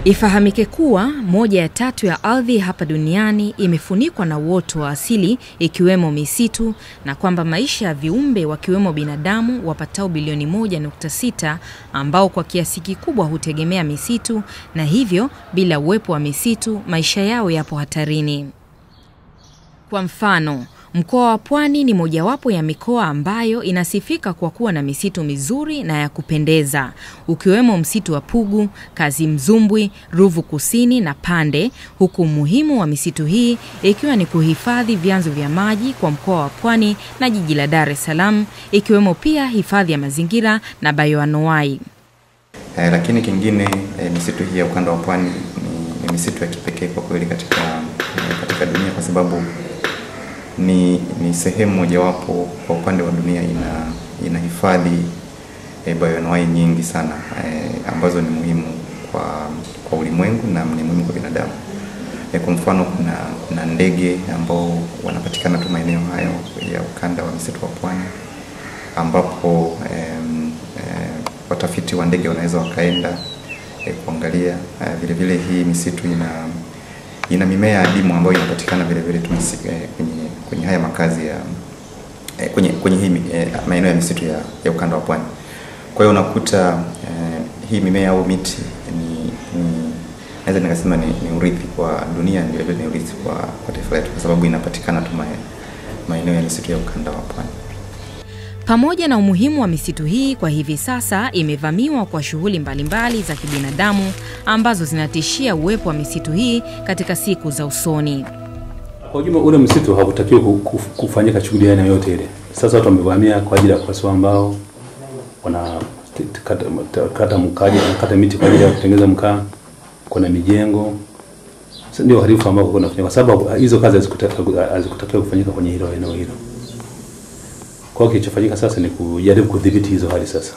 Ifahamike kuwa moja ya tatu ya ardhi hapa duniani imefunikwa na uoto wa asili ikiwemo misitu, na kwamba maisha ya viumbe wakiwemo binadamu wapatao bilioni 1.6 ambao kwa kiasi kikubwa hutegemea misitu, na hivyo bila uwepo wa misitu maisha yao yapo hatarini. Kwa mfano, mkoa wa Pwani ni mojawapo ya mikoa ambayo inasifika kwa kuwa na misitu mizuri na ya kupendeza, ukiwemo msitu wa Pugu, Kazimzumbwi, Ruvu Kusini na Pande, huku umuhimu wa misitu hii ikiwa ni kuhifadhi vyanzo vya maji kwa mkoa wa Pwani na jiji la Dar es Salaam, ikiwemo pia hifadhi ya mazingira na bayoanuai. Lakini kingine misitu hii ya ukanda wa Pwani ni misitu ya kipekee kwa kweli katika dunia, kwa sababu ni sehemu mojawapo kwa upande wa dunia inahifadhi bayoanuai nyingi sana ambazo ni muhimu kwa ulimwengu na ni muhimu kwa binadamu. Kwa mfano kuna ndege ambao wanapatikana tu maeneo hayo ya ukanda wa misitu wa Pwani, ambapo watafiti wa ndege wanaweza wakaenda kuangalia. Vile vile hii misitu ina mimea adimu ambayo inapatikana vile vile kwenye haya makazi ya kwenye hii maeneo ya misitu ya ukanda wa Pwani. Kwa hiyo unakuta hii mimea au miti naweza nikasema ni urithi kwa dunia, vile vile ni urithi kwa taifa letu, kwa sababu inapatikana tu maeneo ya misitu ya ukanda wa Pwani. Pamoja na umuhimu wa misitu hii, kwa hivi sasa imevamiwa kwa shughuli mbalimbali za kibinadamu ambazo zinatishia uwepo wa misitu hii katika siku za usoni. Kwa ujumla ule msitu hautakiwi kufanyika shughuli aina yote ile. Sasa watu wamevamia kwa ajili ya kupasua mbao, kata mkaji, kata miti kwa ajili ya kutengeneza mkaa, kuna mijengo. Ndio uhalifu ambao unafanyika, kwa sababu hizo kazi hazikutakiwa kufanyika kwenye hilo eneo hilo. Kwa hiyo kilichofanyika sasa ni kujaribu kudhibiti hizo hali sasa.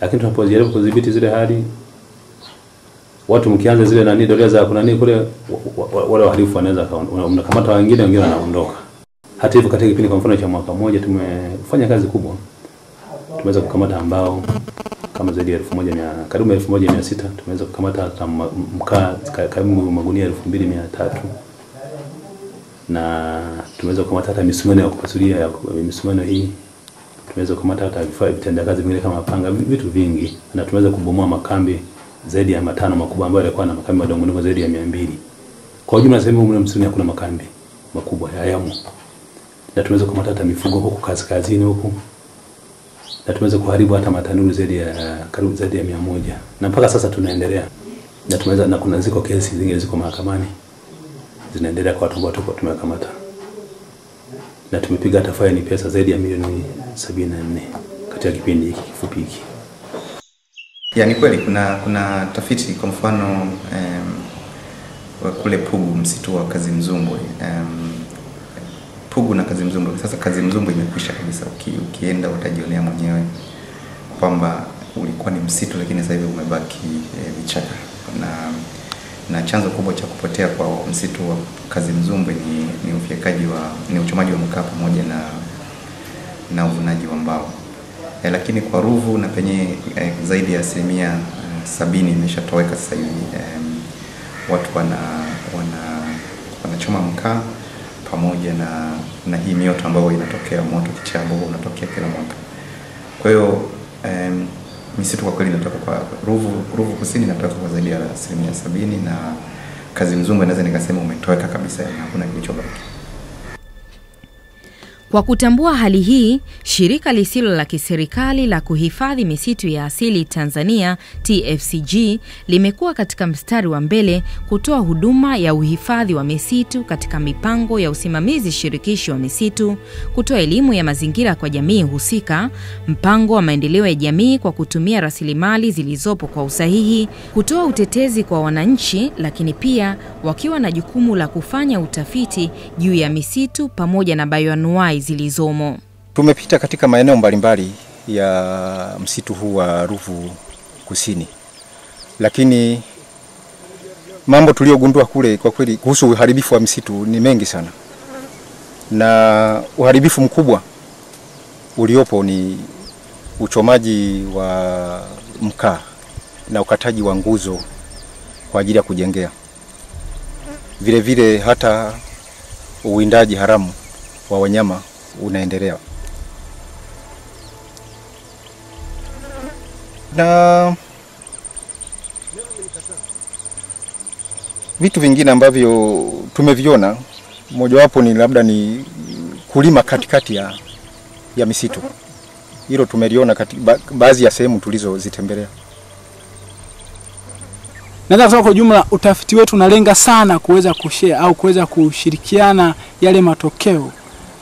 Lakini tunapojaribu kudhibiti zile hali, watu mkianza zile doria za kuna nini kule, wale wahalifu wanaweza mnakamata wengine wanaondoka. Hata hivyo katika kipindi kwa mfano cha mwaka mmoja tumefanya kazi kubwa. Tumeweza kukamata ambao kama zaidi ya 1100, karibu 1600. Tumeweza kukamata mkaa karibu magunia 2300. Na tumeweza kukamata hata misumeno ya kupasulia, misumeno hii. Tumeweza kukamata hata vifaa vitendakazi vingine kama panga, vitu vingi. Na tumeweza kubomoa makambi zaidi ya 5 makubwa ambayo yalikuwa na makambi madogo zaidi ya 200. Kwa ujumla sehemu mle msituni kuna makambi makubwa hayamo. Na tumeweza kukamata hata mifugo huko kaskazini huko. Na tumeweza kuharibu hata matanuru karibu zaidi ya 100. Na mpaka sasa tunaendelea. Na tumeweza na kuna ziko kesi zingine ziko mahakamani zinaendelea kwa watu ambao tumekamata. Na tumepiga hata faini pesa zaidi ya milioni 74 katika kipindi hiki kifupi hiki. Ni kweli kuna tafiti kwa mfano kule Pugu, msitu wa Kazimzumbwi. Pugu na Kazimzumbwi. Sasa Kazimzumbwi imekwisha kabisa. Ukienda utajionea mwenyewe kwamba ulikuwa ni msitu, lakini sasa hivi umebaki vichaka. Na chanzo kubwa cha kupotea kwa msitu wa Kazimzumbwi ni uchomaji wa mkaa pamoja na uvunaji wa mbao. Lakini kwa Ruvu na penye zaidi ya 70% imeshatoweka sasa hivi. Watu wanachoma mkaa pamoja na hii mioto ambayo inatokea, moto kichaa ambao unatokea kila mwaka. Kwa hiyo misitu kwa kweli inatoka kwa Ruvu Kusini inatoka kwa zaidi ya 70%, na Kazimzumbwi naweza nikasema umetoweka kabisa na hakuna kilichobaki. Kwa kutambua hali hii, shirika lisilo la kiserikali la kuhifadhi misitu ya asili Tanzania TFCG limekuwa katika mstari wa mbele kutoa huduma ya uhifadhi wa misitu katika mipango ya usimamizi shirikishi wa misitu, kutoa elimu ya mazingira kwa jamii husika, mpango wa maendeleo ya jamii kwa kutumia rasilimali zilizopo kwa usahihi, kutoa utetezi kwa wananchi, lakini pia wakiwa na jukumu la kufanya utafiti juu ya misitu pamoja na bayoanuai zilizomo. Tumepita katika maeneo mbalimbali ya msitu huu wa Ruvu Kusini, lakini mambo tuliyogundua kule kwa kweli kuhusu uharibifu wa misitu ni mengi sana, na uharibifu mkubwa uliopo ni uchomaji wa mkaa na ukataji wa nguzo kwa ajili ya kujengea. Vile vile hata uwindaji haramu wa wanyama unaendelea. Na vitu vingine ambavyo tumeviona, mojawapo ni labda ni kulima katikati ya misitu. Hilo tumeliona katika baadhi ya sehemu tulizozitembelea. Naweza kusema kwa jumla utafiti wetu unalenga sana kuweza kushare au kuweza kushirikiana yale matokeo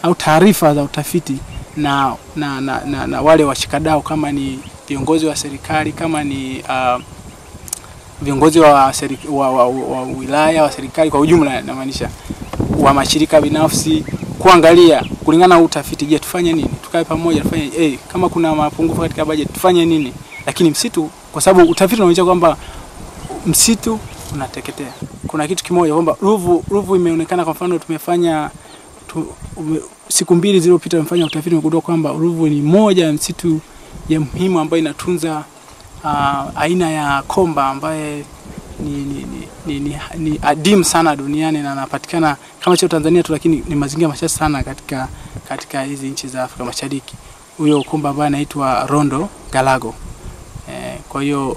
au taarifa za utafiti na wale washikadau, kama ni viongozi wa serikali, kama ni viongozi wa wilaya wa serikali kwa ujumla, namaanisha wa mashirika binafsi, kuangalia kulingana na utafiti, je, tufanye nini? Tukae pamoja tufanye kama kuna mapungufu katika budget tufanye nini? Lakini msitu, kwa sababu utafiti unaonyesha kwamba msitu unateketea. Kuna kitu kimoja kwamba Ruvu imeonekana, kwa mfano tumefanya siku 2 zilizopita tumefanya utafiti, tumegundua kwamba Ruvu ni moja ya msitu ya muhimu ambayo inatunza aina ya komba ambaye ni adimu sana duniani na anapatikana kama sio Tanzania tu, lakini ni mazingira machache sana katika hizi nchi za Afrika Mashariki. Huyo komba ambaye anaitwa Rondo Galago. Kwa hiyo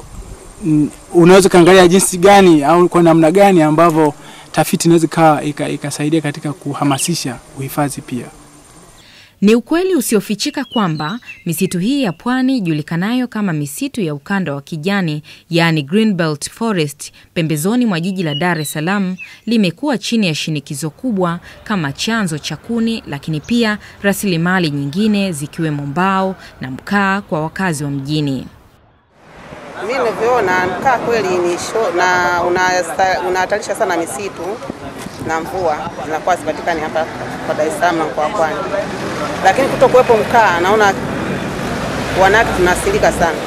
unaweza kaangalia jinsi gani au kwa namna gani ambavyo tafiti inaweza ikasaidia katika kuhamasisha uhifadhi pia. Ni ukweli usiofichika kwamba misitu hii ya pwani julikanayo kama misitu ya ukanda wa kijani, yani Greenbelt Forest, pembezoni mwa jiji la Dar es Salaam, limekuwa chini ya shinikizo kubwa kama chanzo cha kuni, lakini pia rasilimali nyingine zikiwemo mbao na mkaa kwa wakazi wa mjini. Mimi ninavyoona mkaa kweli ni na unahatarisha sana misitu, na mvua zinakuwa zipatikani hapa kwa Dar es Salaam na kwa Pwani. Lakini kutokuwepo mkaa, naona wanawake tunaathirika sana.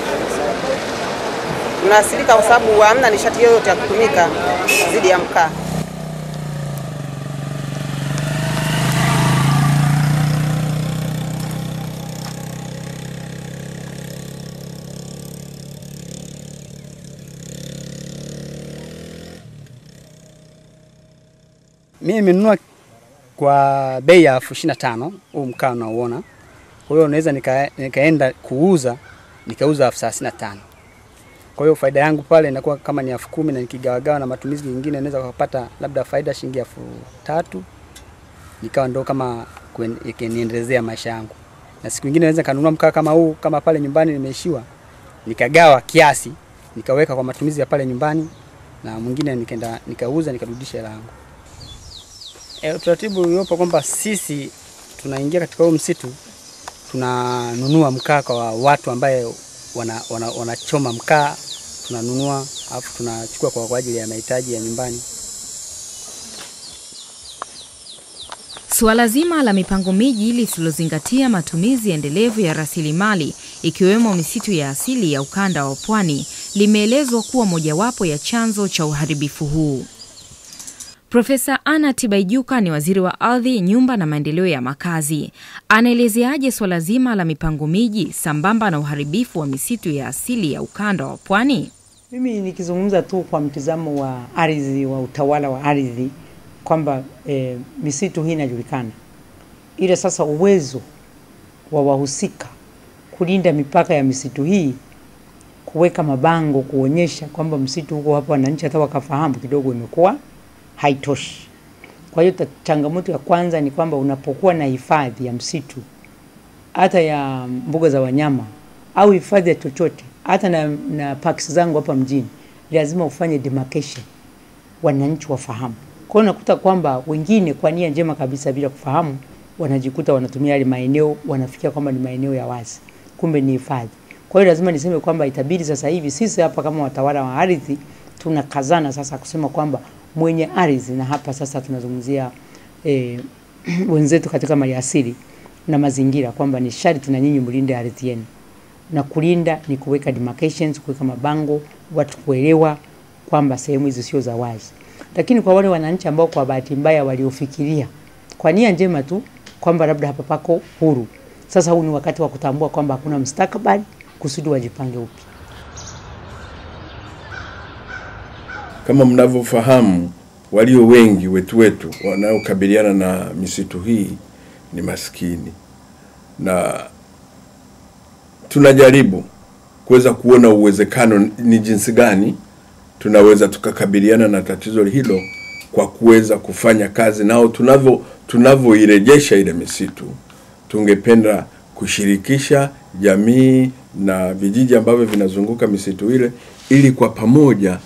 Tunaathirika kwa sababu hamna nishati yoyote ya kutumika zidi ya mkaa. Mimi nimenunua kwa bei ya 25,000 huu mkaa unaoona. Kwa hiyo naweza nikaenda kuuza, nikauza 35,000. Kwa hiyo faida yangu pale inakuwa kama ni 10,000, na nikigawagawa na matumizi mengine naweza kupata labda faida shilingi 3,000. Nikawa ndo kama niendelezea maisha yangu. Na siku nyingine naweza kanunua mkaa kama huu, kama pale nyumbani nimeishiwa, nikagawa kiasi, nikaweka kwa matumizi ya pale nyumbani, na mwingine nikaenda nikauza nikarudisha hela yangu. Utaratibu uliopo kwamba sisi tunaingia katika huu msitu, tunanunua mkaa kwa watu ambaye wanachoma mkaa, tunanunua alafu tunachukua kwa ajili ya mahitaji ya nyumbani. Suala zima la mipango miji lisilozingatia matumizi endelevu ya rasilimali ikiwemo misitu ya asili ya ukanda wa Pwani limeelezwa kuwa mojawapo ya chanzo cha uharibifu huu. Profesa Anna Tibaijuka ni waziri wa ardhi, nyumba na maendeleo ya makazi. Anaelezeaje swala zima la mipango miji sambamba na uharibifu wa misitu ya asili ya ukanda wa Pwani? Mimi nikizungumza tu kwa mtazamo wa ardhi, wa utawala wa ardhi, kwamba misitu hii inajulikana. Ile sasa uwezo wa wahusika kulinda mipaka ya misitu hii, kuweka mabango kuonyesha kwamba msitu huko hapa, wananchi hata wakafahamu kidogo, imekuwa haitoshi. Kwa hiyo changamoto ya kwanza ni kwamba unapokuwa na hifadhi ya msitu, hata ya mbuga za wanyama au hifadhi ya chochote, hata na parks zangu hapa mjini, lazima ufanye demarcation, wananchi wafahamu. Kwa hiyo unakuta kwamba wengine kwa nia njema kabisa bila kufahamu wanajikuta wanatumia yale maeneo, wanafikia kwamba ni maeneo ya wazi, kumbe ni hifadhi. Kwa hiyo lazima niseme kwamba itabidi sasa hivi sisi hapa kama watawala wa ardhi tunakazana sasa kusema kwamba mwenye ardhi, na hapa sasa tunazungumzia wenzetu katika maliasili na mazingira, kwamba ni sharti tuna nyinyi mlinde ardhi yenu. Na kulinda ni kuweka demarcations, kuweka mabango, watu kuelewa kwamba sehemu hizo sio za wazi. Lakini kwa wale wananchi ambao kwa bahati mbaya waliofikiria kwa nia njema tu kwamba labda hapa pako huru, sasa huu ni wakati wa kutambua kwamba hakuna mustakabali, kusudi wajipange upya. Kama mnavyofahamu, walio wengi wetu wanaokabiliana na misitu hii ni maskini, na tunajaribu kuweza kuona uwezekano ni jinsi gani tunaweza tukakabiliana na tatizo hilo kwa kuweza kufanya kazi nao. Tunavyoirejesha ile misitu, tungependa kushirikisha jamii na vijiji ambavyo vinazunguka misitu ile, ili kwa pamoja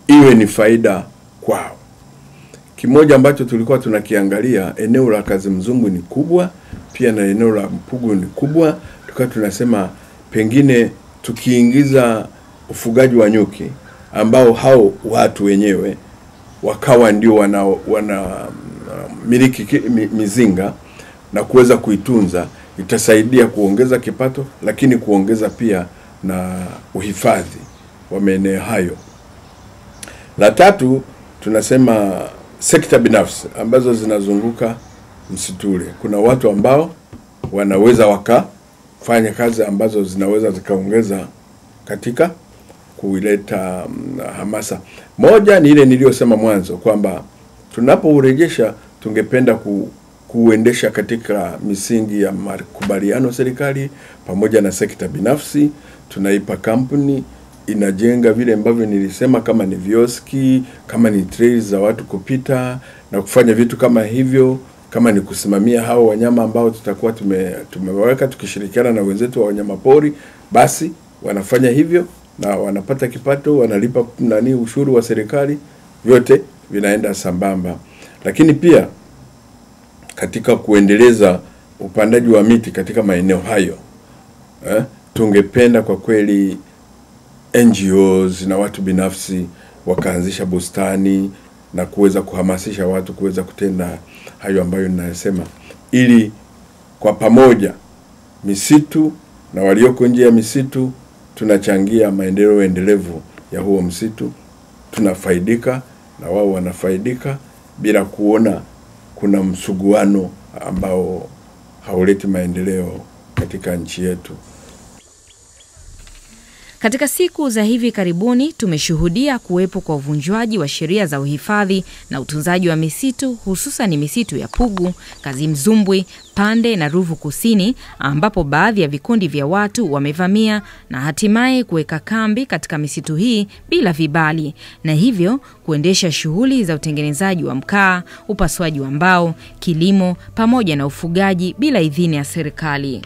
iwe ni faida kwao. Kimoja ambacho tulikuwa tunakiangalia, eneo la Kazimzumbwi ni kubwa, pia na eneo la Mpugu ni kubwa. Tukawa tunasema pengine tukiingiza ufugaji wa nyuki, ambao hao watu wenyewe wakawa ndio wana miliki mizinga na kuweza kuitunza, itasaidia kuongeza kipato, lakini kuongeza pia na uhifadhi wa maeneo hayo. La tatu, tunasema sekta binafsi ambazo zinazunguka msitu ule. Kuna watu ambao wanaweza wakafanya kazi ambazo zinaweza zikaongeza katika kuileta hamasa. Moja ni ile niliyosema mwanzo kwamba tunapourejesha tungependa kuendesha katika misingi ya makubaliano serikali pamoja na sekta binafsi. Tunaipa kampuni inajenga vile ambavyo nilisema, kama ni vioski, kama ni trails za watu kupita na kufanya vitu kama hivyo, kama ni kusimamia hao wanyama ambao tutakuwa tumeweka tukishirikiana na wenzetu wa wanyamapori, basi wanafanya hivyo na wanapata kipato, wanalipa ushuru wa serikali, vyote vinaenda sambamba. Lakini pia katika kuendeleza upandaji wa miti katika maeneo hayo, tungependa kwa kweli NGOs na watu binafsi wakaanzisha bustani na kuweza kuhamasisha watu kuweza kutenda hayo ambayo ninasema, ili kwa pamoja misitu na walioko nje ya misitu tunachangia maendeleo endelevu ya huo msitu. Tunafaidika na wao wanafaidika, bila kuona kuna msuguano ambao hauleti maendeleo katika nchi yetu. Katika siku za hivi karibuni tumeshuhudia kuwepo kwa uvunjwaji wa sheria za uhifadhi na utunzaji wa misitu, hususan misitu ya Pugu, Kazimzumbwi, Pande na Ruvu Kusini, ambapo baadhi ya vikundi vya watu wamevamia na hatimaye kuweka kambi katika misitu hii bila vibali, na hivyo kuendesha shughuli za utengenezaji wa mkaa, upasuaji wa mbao, kilimo pamoja na ufugaji bila idhini ya serikali.